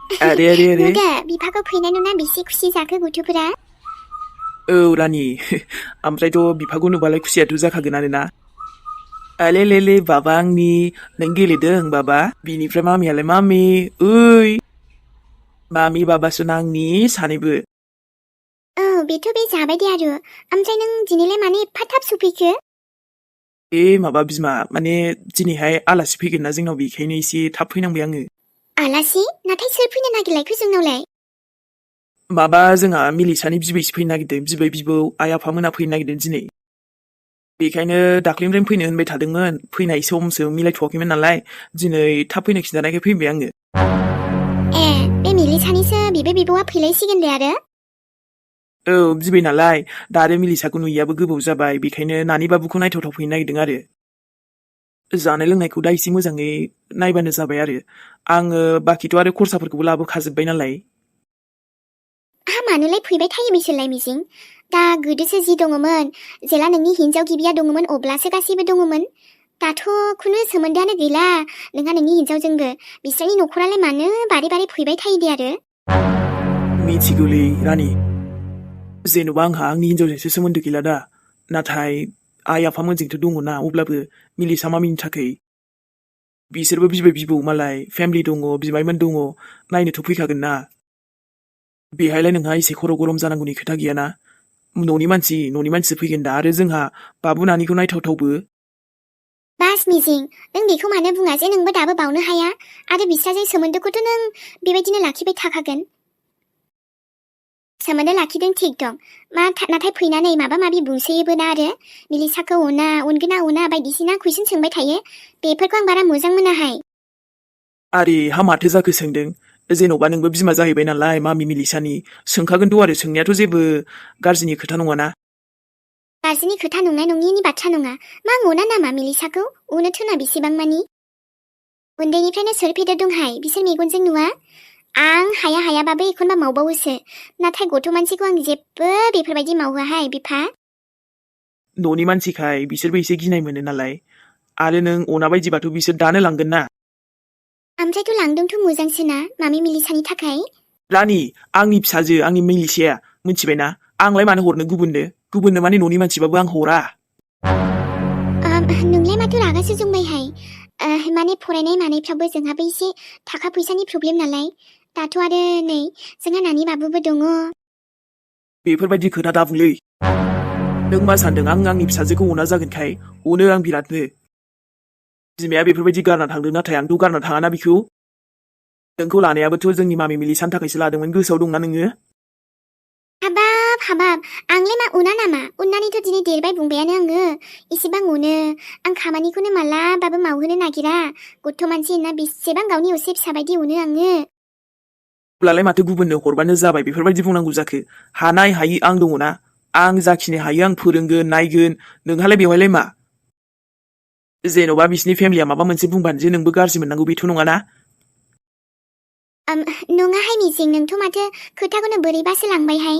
아래. 누가 비파가 फैनाय नुना बेसे खुसि जाखो गथ'फोरा? औ रानि ओमफ्रायथ' बिफाखौ नुबालाय खुसियाथ' जाखागोनानो ना आलेलेले बाबा आंनि नों गेलेदों बाबा बिनिफ्राय मामियालाय मामि ओइ मामि बाबासो आंनि सानैबो औ बेथ' बे जाबाय दे आरो ओमफ्राय नों दिनैलाय मानो एफा थाब सफैखो? माबा बिमा माने दिनैहाय आलासि फैगोन ना जोंनाव बेखायनो एसे थाब फैनांबाय आङो आलासि? नाथाय सोर फैनो नागिरलायखो जोंनावलाय? माबा जोंहा मिलिसानि बिबैसो फैनो नागिरदों बिबै बिबौ आइ आफामोना फैनो नागिरदों दिनै बेखायनो दाख्लैनिफ्रायनो फैनो होनबाय थादोंमोन फैनाय समसो मिलायथ'वाखैमोन नालाय दिनै थाब फैनो खिन्थानायखाय फैबाय आङो ए बे मिलिसानिसो बिबै बिबौआ फैलायसिगोन दे आरो औ बिबै नालाय दा आरो मिलिसाखौ नुयियाबो गोबाव जाबाय बेखायनो नानि बाबुखौ नायथावथाव फैनो नागिरदों आरो जानाय लोंनायखौ दा एसे मोजाङै नायबानो जाबाय आरो आङो बाखिथ' आरो खरसाफोरखौबो लाबोखाजोब्बाय नालाय मानोलाय फैबाय थायो बिसोरलाय मिजिं दा गोदोसो जि दङमोन जेला नोंनि हिन्जाव गिबिया दङमोन अब्लासो गासैबो दङमोन दाथ' खुनु सोमोन्दोआनो गैला नोंहा नोंनि हिन्जावजोंबो बिसोरनि न'खरालाय मानो बारे बारे फैबाय थायो दे आरो मिथिगौलै रानि जेन'बा आंहा आंनि हिन्जावजोंसो सोमोन्दो गैला दा नाथाय आइ आफामोनजोंथ' दङ ना अब्लाबो मिलिसा मामिनि थाखाय बिसोरबो बिबै बिबौ मालाय फेमिलि दङ बिमायमोन दङ नायनोथ' फैखागोन ना बेहायलाय नोंहा एसे खर' गरम जानांगौनि खोथा गैयाना न'नि मानसि फैगोन दा आरो जोंहा बाबु नानिखौ नायथावथावबो बास मिजिं नों बेखौ मानो बुङा जे नोंबो दाबो बावनो हाया आरो बिस्राजों सोमोन्दोखौथ' नों बेबायदिनो लाखिबाय थाखागोन सोमोन्दो लाखिदों थिग दं नाथाय फैनानै माबा माबि बुंसोयोबो ना आरो मिलिसाखौ अनगोना अना बायदिसिना कुइसन सोंबाय थायो बेफोरखौ आं बारा मोजां मोनाहाय आरे हा माथो जाखो सोंदों जेन'बा नोंबो बिमा जाहैबाय नालाय मामि मिलिसानि सोंखागोनथ' आरो सोंनायाथ' जेबो गाज्रिनि खोथा नङाना गाज्रिनि खोथा नंनाय नङिनि बाथ्रा नङा मा अना नामा मिलिसाखौ अनो थोना बेसेबां मानि उन्दैनिफ्रायनो सोरफेदर दंहाय बिसोर मेगनजों नुवा आं हायाबाबो एखनबा मावबावोसो नाथाय गथ' मानसिखौ आं जेबो बेफोरबायदि मावहोहाय बिफा न'नि मानसिखाय बिसोरबो एसे गिनाय मोनो नालाय आरो नों अना बायदिबाथ' बिसोर दानो लांगोन ना ओमफ्रायथ' लांदोंथ' मोजांसोना मामि मिलिसानि थाखाय रानि आंनि फिसाजो आंनि मिलिसाया मिथिबायना आंलाय मानो हरनो गुबुननो माने न'नि मानसिबाबो आं हरा नोंलाय माथो रागासो जोंबायहाय माने फरायनाय मानायफ्रावबो जोंहाबो एसे थाखा फैसानि प्रब्लेम नालाय दाथ' आरो नै जोंहा नानि बाबुबो दङ बेफोरबायदि खोथा दाबुंलै नों मा सानदों आं आंनि फिसाजोखौ अना जागोनखाय अनो आं बिरादनो बिमाया बेफोरबायदि गारना थांदों नाथाय आंथ' गारना थाङाना बिखौ नोंखौ लानायाबोथ' जोंनि मामि मिलिसानि थाखायसो लादोंमोन गोसोआव दंना नोङो हाबाब आंलाय मा अना नामा अननानैथ' दिनै देरबाय बुंबायानो आङो एसेबां अनो आं खामानिखौनो मालाबाबो मावहोनो नागिरा गथ' मानसि होनना बेसेबां गावनि असे फिसा बायदि अनो आङो अब्लालाय माथो गुबुननो हरबानो जाबाय बेफोरबायदि बुंनांगौ जाखो हानाय हायि आं दङना आं जाखिनि हायो आं फोरोंगोन नायगोन नोंहालाय बेवहायलाय मा जेन'बा बिसिनि फेमिलिया माबा मोनसे बुंबानो जे नोंबो गाज्रि मोननांगौ बेथ' नङाना नङाहाय मिजिं नोंथ' माथो खोथाखौनो बोरैबासो लांबायहाय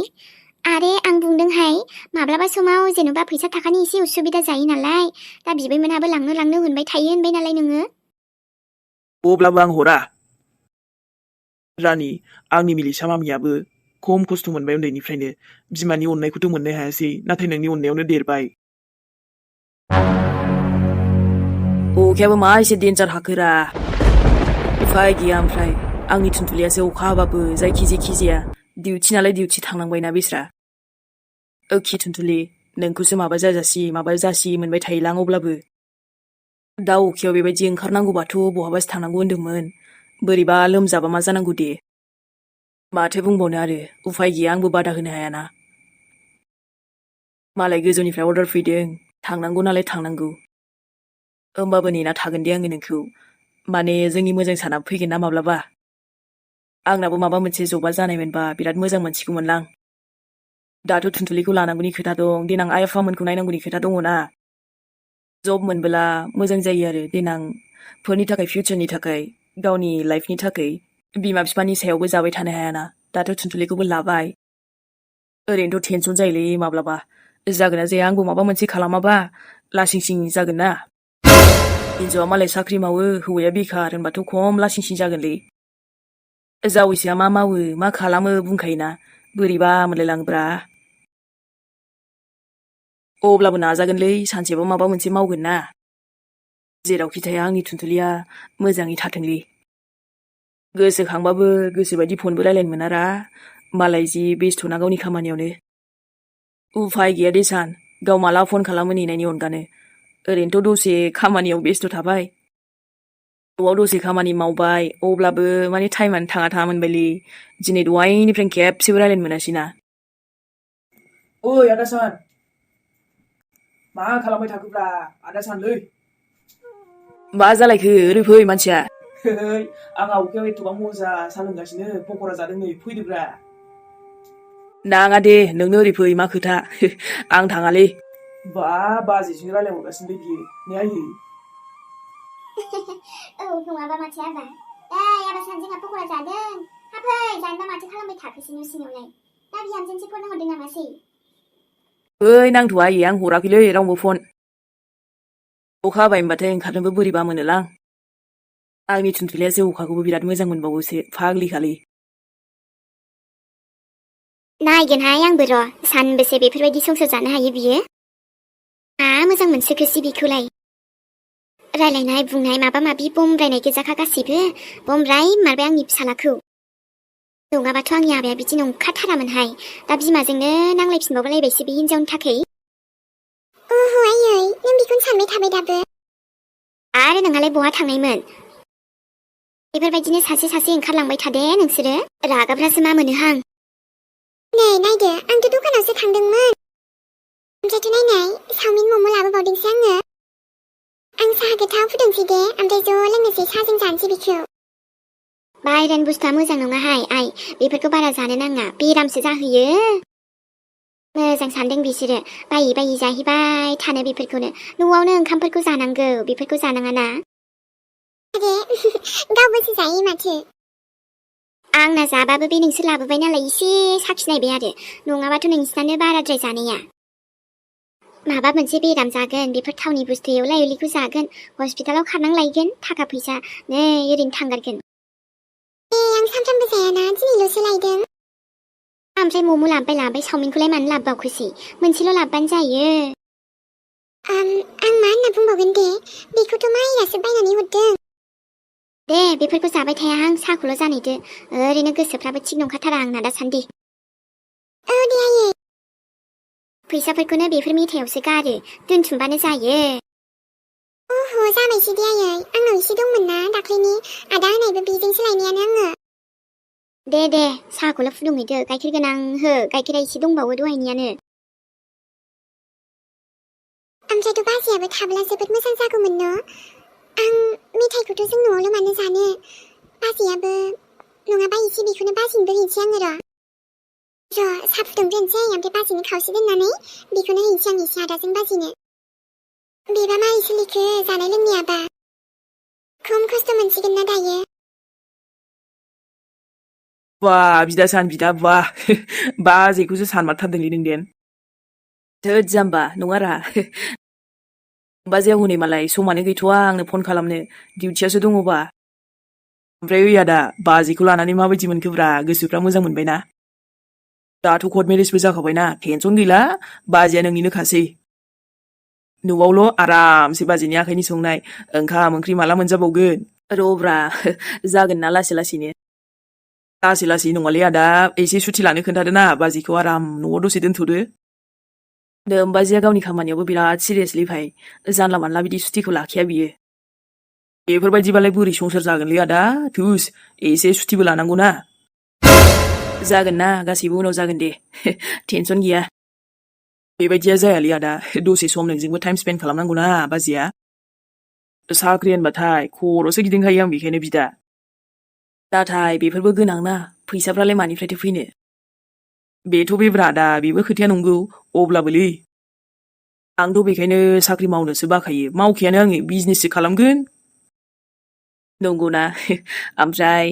आरे आं बुंदोंहाय माब्लाबा समाव जेन'बा फैसा थाखानि एसे उसुबिदा जायो नालाय दा बिबैमोनहाबो लांनो होनबाय थायो होनबाय नालाय नोङो अब्लाबो आं हरा रानि आंनि मिलिसा मामियाबो खम खस्थ' मोनबाय उन्दैनिफ्रायनो बिमानि अननायखौथ' मोननो हायासै नाथाय नोंनि अननायावनो देरबाय अखायाबो मा एसे डेन्जार हाखोरा उफाय गैया ओमफ्राय आंनि थुनथुलियासो अखा हाबाबो जायखि जाया डिउटि नालाय डिउटि थांनांबायना बिस्रा ओखि थुनथुलि नोंखौसो माबा जासि मोनबाय थायोलां अब्लाबो दा अखायाव बेबायदि ओंखारनांगौबाथ' बहाबासो थांनांगौ होन्दोंमोन बोरैबा लोमजाबा मा जानांगौ दे माथो बुंबावनो आरो उफाय गैया आंबो बादा होनो हायाना मालाय गोजौनिफ्राय अर्डार फैदों थांनांगौ नालाय थांनांगौ होमबाबो नेना थागोन दे आङो नोंखौ माने जोंनि मोजां साना फैगोन ना माब्लाबा आंनाबो माबा मोनसे जबा जानायमोनबा बिराद मोजां मोनसिगौमोनलां दाथ' थुनथुलिखौ लानांगौनि खोथा दं देनां आइ आफामोनखौ नायनांगौनि खोथा दङना जब मोनबोला मोजां जायो आरो देनां फोरनि थाखाय फिउचारनि थाखाय गावनि लाइफनि थाखाय बिमा बिफानि सायावबो जाबाय थानो हायाना दाथ' थुनथुलिखौबो लाबाय ओरैनोथ' टेनसन जायोलै माब्लाबा जागोन ना जाया आंबो माबा मोनसे खालामाबा लासिं सिं जागोन ना हिन्जावा मालाय साख्रि मावो हौवाया बेखार होनबाथ' खम लासिं सिं जागोनलै जावैसोआ मा मावो मा खालामो बुंखायोना बोरैबा मोनलायलाङोब्रा। अब्लाबो नाजागोनलै सानसेबा माबा मोनसे मावगोन ना। जेरावखि थाया आंनि थुनथुलिया मोजाङै थाथोंलै। गोसोखांबाबो गोसोबायदि फनबो रायलायनो मोनारा मालाय जि बेस्थ'ना गावनि खामानियावनो। उफाय गैया दे सान गाव माला फन खालामो नेनायनि अनगानो। ओरैनोथ' दसे खामानियाव बेस्थ' थाबाय। न'आव दसे खामानि मावबाय अब्लाबो माने टाइमानो थाङा मोनबायलै। दिनै दहायनिफ्रायनो खेबसेबो रायलायनो मोनासैना। ओइ आदा सान मा खालामबाय थाखोब्रा आदा सानलै। मा जालायखो ओरै फै मानसिया। आं आवगायाव एथ'बां मजा सा लोंगासिनो पकरा जादों नै फैदोब्रा। नाङा दे नोंनो ओरै फै मा खोथा आं थाङालै। बा बाजैजों रायलायहरगासिनो बियो ने आयै। औ नङाबा माथो आबा आबा सान जोंहा पकरा जादों हाफै जानोबा माथो खालामबाय थाखोसै न' सिङावलाय दा बिहामजोनसो फन हरदों नामासै। ओइ नांथ'आ आयै आं हराखैलै रावनोबो फन। अखा हाबाय होनबाथाय ओंखारनोबो बोरैबा मोनोलां। आंनि थुनथुलिया जौखाखौबो बिराद मोजां मोनबावोसो फाग्लिखालै। नायगोनहाय आंबो र' सानबेसे बेफोरबायदि संसार जानो हायो बियो। मा मोजां मोनसोखोसै बेखौलाय। रायलायनाय बुंनाय माबा माबि बमब्रायनाय गोजाखा गासिबो बमब्राय मारबाय आंनि फिसालाखौ। नङाबाथ' आंनि आबाया बिदि नंखाथारामोनहाय दा बिमाजोंनो नांलायफिनबावलायबायसो बे हिनजावनि थाखै। ओहो आयै नों बेखौनो सानबाय थाबाय दाबो। आरो नोंहालाय बहा थांनायमोन। बेफोरबायदिनो सासे ओंखारलांबाय थादे नोंसोरो रागाफ्रासो मा मोनोहां। नै नायदो आंथ' दखानावसो थांदोंमोन ओमफ्रायथ' नायनाय चावमिन मम' लाबोबावदोंसो आङो। आं साहा गोथाव फुदुंसै दे ओमफ्राय ज' लोंनोसै साहाजों जानोसै बेखौ। बाहेरानि बुस्थुआ मोजां नङाहाय आइ बेफोरखौ बारा जानो नाङा बेरामसो जाहोयो। मोजां सानदों बिसोरो बायै जाहैबाय थानो बेफोरखौनो न'आवनो ओंखामफोरखौ जानांगौ बेफोरखौ जानाङाना। आरे गावबोसो जायो माथो। आंना जाबाबो बे नोंसोर लाबोबाय नालाय एसे साखिनायबाय आरो नङाबाथ' नोंसिनानो बाराद्राय जानाया। माबा मोनसे बेराम जागोन बेफोर थावनि बुस्थु एवला एवलिखौ जागोन हस्पिटालाव खारनांलायगोन थाखा फैसा नै ओरैनो थांगारगोन। आं सानफ्रामबो जायाना दिनैल'सो लायदों। ओमफ्राय मम' लाबोबाय चावमिनखौलाय मानो लाबोबावखोसै मोनसेल' लाबोबानो जायो। आं मा होनना बुंबावगोन दे बेखौथ' माइरासो बायनानै हरदों। दे बेफोरखौ जाबाय थायाहां साहाखौल' जानायदो ओरैनो गोसोफ्राबो थिग नंखाथारा आंना दासान्दि। औ दे आयै। फैसाफोरखौनो बेफोर मेथायावसो गारो दोनथुमबानो जायो। ओह जाबायसै दे आयै आंनाव एसे दंमोन ना दाख्लैनि आदा होनायबो बेजोंसो लायनायानो आङो। दे साहाखौल' फुदुंहैदो गाइखेर गोनां हो गाइखेरा एसे दंबावो दहायनियानो। ओमफ्रायथ' बाजैयाबो थाब्ला जोबोद मोजां जागौमोन न'। आं मेथाइखौथ' जों न'आवल' मानो जानो बाजैयाबो नङाबा एसे बेखौनो बाजैनोबो हैनोसै आङो र' साहा फुदुंग्रोनोसै ओमफ्राय बाजैनो खावसे दोननानै बेखौनो हैनोसै आं एसे आदाजों बाजैनो। बेबा मारै सोलिखो जानाय लोंनायाबा खम खस्थ' मोनसिगोन ना दायो। बा बिदा सान बिदा बा बाजैखौसो सानमारथारदोंलै नों देन। थोद जाम्बा नङारा। बाजैयाव हनै मालाय समानो गैथ'वा आंनो फन खालामनो डिउटियासो दङबा। ओमफ्राय ओइ आदा बाजैखौ लानानै माबायदि मोनखोब्रा गोसोफ्रा मोजां मोनबायना। दाथ' कर्ट मेरेजबो जाखाबायना टेनसन गैला बाजैया नोंनिनोखासै। न'आवल' आरामसे बाजैनि आखाइनि संनाय ओंखाम ओंख्रि माला मोनजाबावगोन। र'ब्रा जागोन ना लासैनो। लासै नङालै आदा एसे सुथि लानो खोन्थादो ना बाजैखौ आराम न'आव दसे दोनथ'दो। नोमबाजैया गावनि खामानियावबो बिराद सिरियासलै भाइ जानला मानला बिदि सुथिखौ लाखाया बियो। बेफोरबायदिबालाय बोरै संसार जागोनलै आदा थुस एसे सुथिबो लानांगौ ना। जागोन ना गासैबो उनाव जागोन दे टेनसन गैया। बेबायदिया जायालै आदा दसे सम नोंजोंबो टाइम स्पेन्ड खालामनांगौ ना बाजैया। साख्रि होनबाथाय खर'सो गिदिंखायो आं बेखायनो बिदा। नाथाय बेफोरबो गोनांना फैसाफ्रालाय मानिफ्रायथो फैनो। बेथ' बेब्रा आदा बेबो खोथाया नंगौ अब्लाबोलै। आंथ' बेखायनो साख्रि मावनोसो बाखायो मावखायानो आङो बिजनेससो खालामगोन। नंगौना ओमफ्राय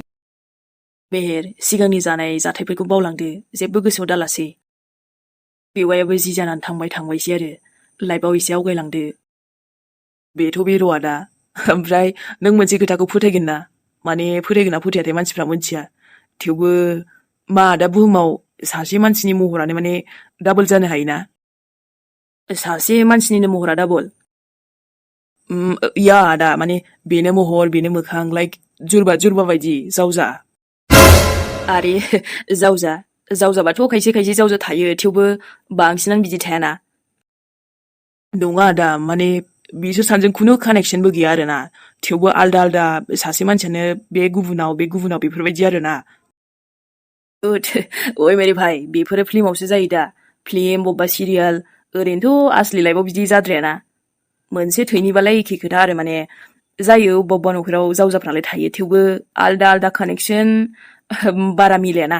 मेहेर सिगांनि जानाय जाथायफोरखौ बावलांदो जेबो गोसोआव दालासै। बेवायाबो जि जानानै थांबायसै आरो लाइफआव एसे आवगायलांदो। बेथ' बे र' आदा ओमफ्राय नों मोनसे खोथाखौ फोथायगोन ना माने फोथायगोन ना फोथायाथाय मानसिफ्रा मोनथिया थेवबो मा दा बुहुमाव सासे मानसिनि महरानो माने डाबल जानो हायोना? सासे मानसिनिनो महरा डाबल? या आदा माने बेनो महर बेनो मोखां लाइक जुरबा बायदि जावजा। आरे जावजाबाथ' खायसे खायसे जावजा थायो थेवबो बांसिनानो बिदि थायाना। नङा आदा माने बिसोर सानैजों खुनु कानेक्सनबो गैया आरोना थेवबो आलदा आलदा सासे मानसियानो बे गुबुनाव बेफोरबायदि आरोना। ओइ मेरे भाई बेफोरो फिल्मावसो जायो दा फिल्म बबेबा सिरियाल ओरैनोथ' आसलि लाइफआव बिदि जाद्रायाना मोनसे थैनिबालाय एखे खोथा आरो माने जायो बबेबा न'खराव जावजाफ्रालाय थायो थेवबो आलदा आलदा कानेक्सन बारा मिलायाना।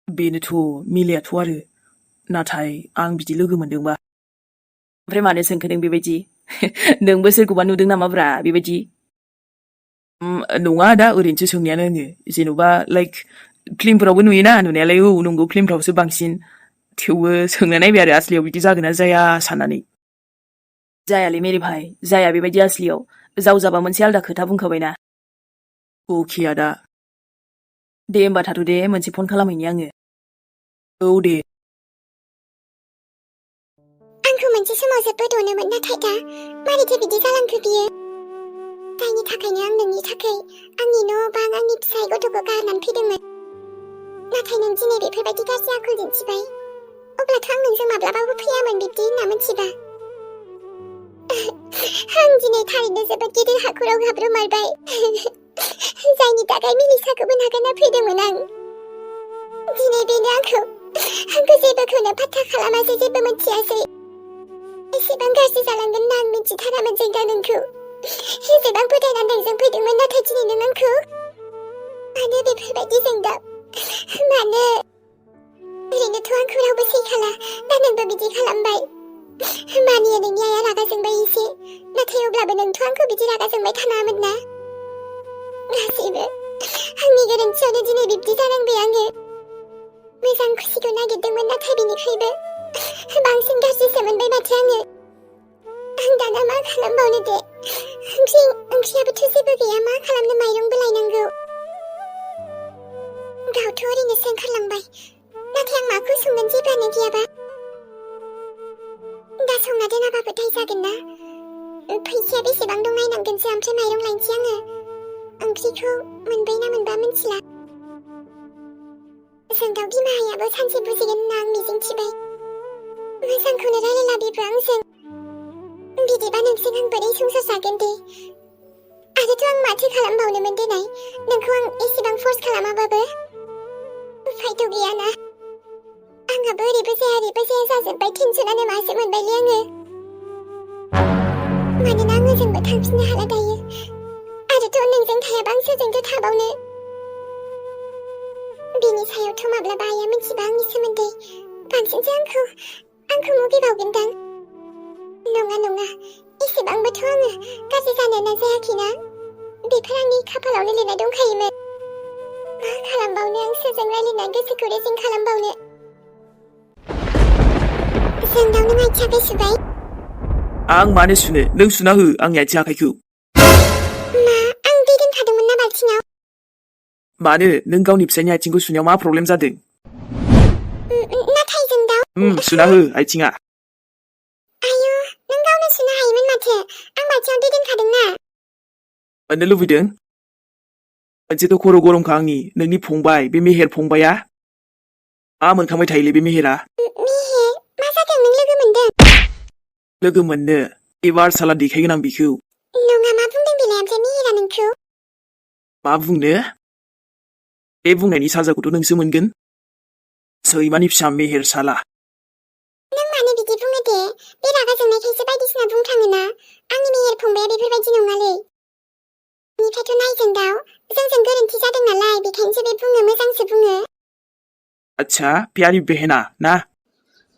बेनोथ' मिलायाथ' आरो नाथाय आं बिदि लोगो मोनदोंबा। ओमफ्राय मानो सोंखो नों बेबायदि? नोंबो सोरखौबा नुदों नामाब्रा बेबायदि? नङा दा ओरैनोसो सोंनायानो आङो जेन'बा लाइक फिल्मफोरावबो नुयोना नुनायालाय औ नंगौ फिल्मफ्रावसो बांसिन थेवबो सोंना नायबाय आरो आसलियाव बिदि जागोन ना जाया साननानै। जायालै मेरे भाई जाया बेबायदि आसलियाव जावजाबा मोनसे आलदा खोथा बुंखाबायना। अके आदा। दे होमबा थाथ' दे मोनसे फन खालामहैनि आङो। औ दे। आंखौ मोनसे समाव जोबोद अनोमोन नाथाय दा मारैथो बिदि जालांखो बियो? जायनि थाखायनो आं नोंनि थाखाय आंनि न' बां आंनि फिसाय गथ'खौ गारनानै फैदोंमोन। नाथाय नों दिनै बेफोरबायदि गाज्रि आखल दिन्थिबाय अब्लाथ' आं नोंजों माब्लाबाबो फैयामोन बिब्दि होनना मिथिबा। आं दिनै थारैनो जोबोद गिदिर हाखराव गाब्रमारबाय जायनि थाखाय मिलिसाखौबो नागारना फैदोंमोन आं। दिनै बेनो आंखौ जेबोखौनो फात्ता खालामासै जेबो मिथियासै। एसेबां गाज्रि जालांगोन होनना आं मिथिथारामोन जों दा नोंखौ एसेबां फोथायनानै नोंजों फैदोंमोन नाथाय दिनै नों आंखौ मानो बेफोरबायदि जोंदाव मानो? ओरैनोथ' आंखौ रावबो सैखाला दा नोंबो बिदि खालामबाय। मानियो नोंनि आइया रागा जोंबाय एसे नाथाय अब्लाबो नोंथ' आंखौ बिदि रागा जोंबाय थानाङामोन ना। गासैबो आंनि गोरोन्थियावनो दिनै बिब्दि जानांबाय आङो। मोजां खुसिखौ नागिरदोंमोन नाथाय बिनिख्रुइबो बांसिन गाज्रिसो मोनबाय माथो आङो। आं दाना मा खालामबावनो दे? ओंख्रियाबोथ' जेबो गैया मा खालामनो माइरंबो लायनांगौ। गावथ' ओरैनोसो ओंखारलांबाय नाथाय आं माखौ संगोन जेब्लानो गैयाबा? दा संना दोनाबाबो दाय जागोन ना? फैसाया बेसेबां दं नायनांगोनसो ओमफ्राय माइरं लायनोसै आङो। ओंख्रिखौ मोनबाय ना मोनबा मिथिला। जोंदाव बिमायाबो सानसे बुजिगोन होनना आं मिजिंथिबाय। मोजांखौनो रायलायला बेबो आंजों। बिदिबा नोंजों आं बोरै संसार जागोन दे? आरोथ' आं माथो खालामबावनोमोन देनाय नोंखौ आं एसेबां फर्स खालामाबाबो? उफायथ' गैयाना। आंहाबो ओरैबो जाया जाजोब्बाय टेनसनानो मासो मोनबायलै आङो। मानोना आं ओजोंबो थांफिननो हाला दायो आरोथ' नोंजों थायाबा आं सोरजोंथो थाबावनो? बिनि सायावथ' माब्लाबा आइया मिथिबा आंनि सोमोन्दै बांसिनसो आंखौ मुगैबावगोनदां। नङा एसेबांबोथ' आङो गाज्रि जानो नाजायाखैना। बेफोर आंनि खाफालावनो लिरनाय दंखायोमोन। मा खालामबावनो आं सोरजों रायलायना गोसोखौ रेजें खालामबावनो? जोंदाव नों आथिं आखाइ सुबाय? आं मानो सुनो नों सुना हो आंनि आथिं आखाइखौ। मा आं दै दोनखादोंमोन ना बाल्थिङाव? मानो नों गावनि फिसायनि आथिंखौ सुनायाव मा प्रब्लेम जादों? नाथाय जोंदाव सुना हो आथिङा। आयु नों गावनो सुनो हायोमोन माथो आं बाल्थिङाव दै दोनखादोंना। मोननो लुबैदों? मोनसेथ' खर' गरमखा आंनि नोंनि फंबाय बे मेहेर फंबाया मा मोनखांबाय थायोलै बे मेहेरा? मेहेर मा जादों नों लोगो मोनदों? लोगो मोननो एबार साला देखायगोन आं बेखौ। नङा मा बुंदों बेलाय ओमफ्राय मेहेरा नोंखौ? मा बुंनो? बे बुंनायनि साजाखौथ' नोंसो मोनगोन। सैमानि फिसा मेहेर साला। नों मानो बिदि बुङो दे? बे रागा जोंनायखायसो बायदिसिना बुंफ्राङोना। आंनि मेहेर फंबाया बेफोरबायदि नङालै। बेनिफ्रायथ' नाय जोंदाव जोंजों गोरोन्थि जादों नालाय बेखायनोसो बे बुङो मोजांसो बुङो। अच्छा प्यारी बहना ना?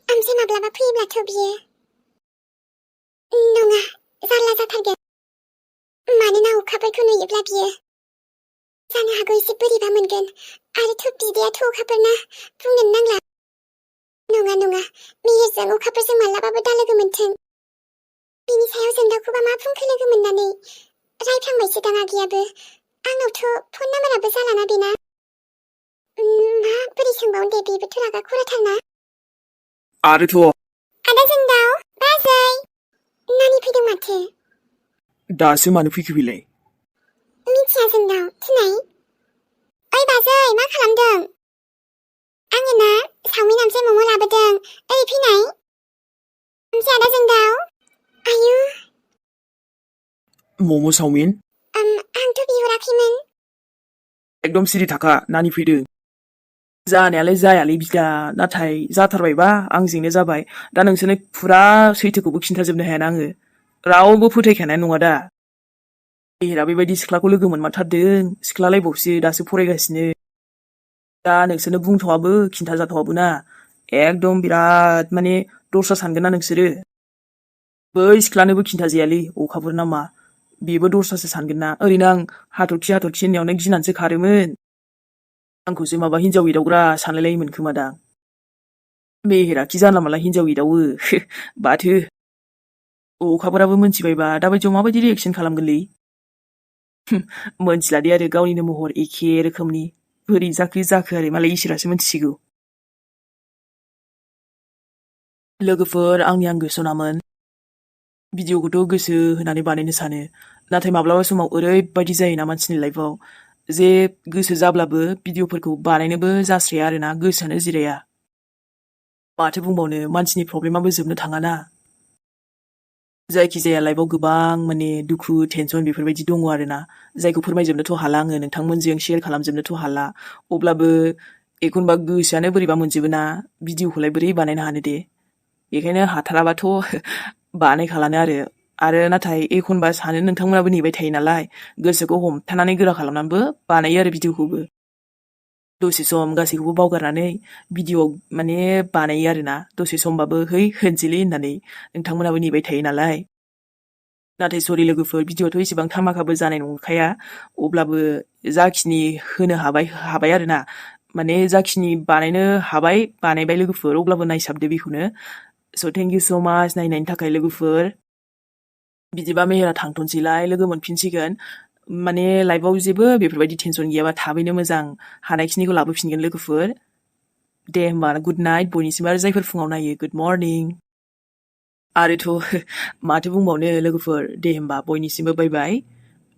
ओमफ्राय माब्लाबा फैयोब्लाथ' बियो नङा जारला जाथारगोन। मानोना अखाफोरखौ नुयोब्ला बियो जानो हागौ एसे बोरैबा मोनगोन। आरोथ' बिदायाथ' अखाफोरना बुंनोनो नांला। नङा मेहेरजों अखाफोरजों मालाबाबो दा लोगो मोनथों। बिनि सायाव जोंदावखौबा मा बुंखो लोगो मोननानै? रायफ्लांबायसो दां आगैयाबो। आंनावथ' फन नाम्बाराबो जालाना बेना। सोंबावनो दे बेबोथ' रागा खराथारना आरोथ' आदा जोंदाव बाजै नानि फैदों माथो दासो मानो फैखो बेलाय मिथिया जोंदाव थुनाय ओइ बाजै मा खालामदों आङो ना चावमिन ओमफ्राय मम' लाबोदों ओरै फैनाय ओमफ्राय आदा जोंदाव आयु मम' चावमिन आंथ' बिहराखैमोन एकदम सिरि थाखा नानि फैदों जानायालाय जायालै बिदा नाथाय जाथारबायबा आंजोंनो जाबाय दा नोंसोरनो फुरा सैथोखौबो खिन्थाजोबनो हायाना आङो रावबो फोथायखानाय नङा दा एरा बेबायदि सिख्लाखौ लोगो मोनमारथारदों सिख्लालायबावसो दासो फरायगासिनो दा नोंसोरनो बुंथ'वाबो खिन्थाजाथ'वाबो ना एकदम बिराद माने दस्रा सानगोन ना नोंसोरो बै सिख्लानोबो खिन्थाजायालै अखाफोर नामा बेबो दस्रासो सानगोन ना ओरैनो आं हाथरखि होननायावनो गिनानैसो खारोमोन आंखौसो माबा हिनजाव एदावग्रा सानलायलायोमोन खोमा दां मेहेराखि जानला मानला हिनजाव एदावो बाथो अखाफोराबो मोनथिबायबा दाबायदियाव माबायदि रिएक्सन खालामगोनलै मोनथिला दे आरो गावनिनो महर एखे रोखोमनि बोरै जाखो आरो मालाय इसोरासो मोनथिसिगौ लोगोफोर आंनि आंगो सनामोन भिडिअखौथ' गोसो होनानै बानायनो सानो नाथाय माब्लाबा समाव ओरैबायदि जायोना मानसिनि लाइफआव जे गोसो जाब्लाबो भिडिअफोरखौ बानायनोबो जास्राया आरोना गोसोआनो जिराया माथो बुंबावनो मानसिनि प्रब्लेमाबो जोबनो थाङाना जायखिजाया लाइफआव गोबां माने दुखु टेनसन बेफोरबायदि दङ आरोना जायखौ फोरमायजोबनोथ' हाला आङो नोंथांमोनजों शेयार खालामजोबनोथ' हाला अब्लाबो एखनबा गोसोआनो बोरैबा मोनजोबो ना भिडिअखौलाय बोरै बानायनो हानो दे बेखायनो हाथाराबाथ' बानायखालानो आरो नाथाय एखनबा सानो नोंथांमोनाबो नेबाय थायो नालाय गोसोखौ हमथानानै गोरा खालामनानैबो बानायो आरो भिडिअखौबो दसे सम गासैखौबो बावगारनानै भिडिअ माने बानायो आरोना दसे समबाबो है होनसैलै होननानै नोंथांमोनाबो नेबाय थायो नालाय नाथाय सरि लोगोफोर भिडिअ'थ' एसेबां धामाकाबो जानाय नंखाया अब्लाबो जाखिनि होनो हाबाय आरोना माने जाखिनि बानायनो हाबाय बानायबाय लोगोफोर अब्लाबो नायसाबदो बेखौनो स' थेंक इउ स' माच नायनायनि थाखाय लोगोफोर बिदिबा मेहेरा थांथ'नोसैलाय लोगो मोनफिनसिगोन माने लाइफआव जेबो बेफोरबायदि टेनसन गैयाबा थाबैनो मोजां हानायखिनिखौ लाबोफिनगोन लोगोफोर दे होमबा गुड नाइट बयनिसिमबो आरो जायफोर फुङाव नायो गुड मर्निं आरोथ' माथो बुंबावनो लोगोफोर दे होमबा बयनिसिमबो बाय बाय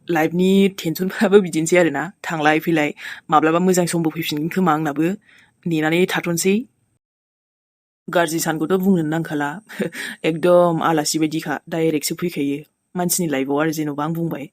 लाइफनि टेनसनफ्राबो बिदिनोसै आरोना थांलाय फैलाय माब्लाबा मोजां समबो फैफिनगोन खोमा आंनाबो नेनानै थाथ'नोसै गाज्रि सानखौथ' बुंनोनो नांखाला एकदम आलासि बायदिखा डाइरेक्टसो फैखायो मानसिनि लाइफआव आरो जेन'बा आं बुंबाय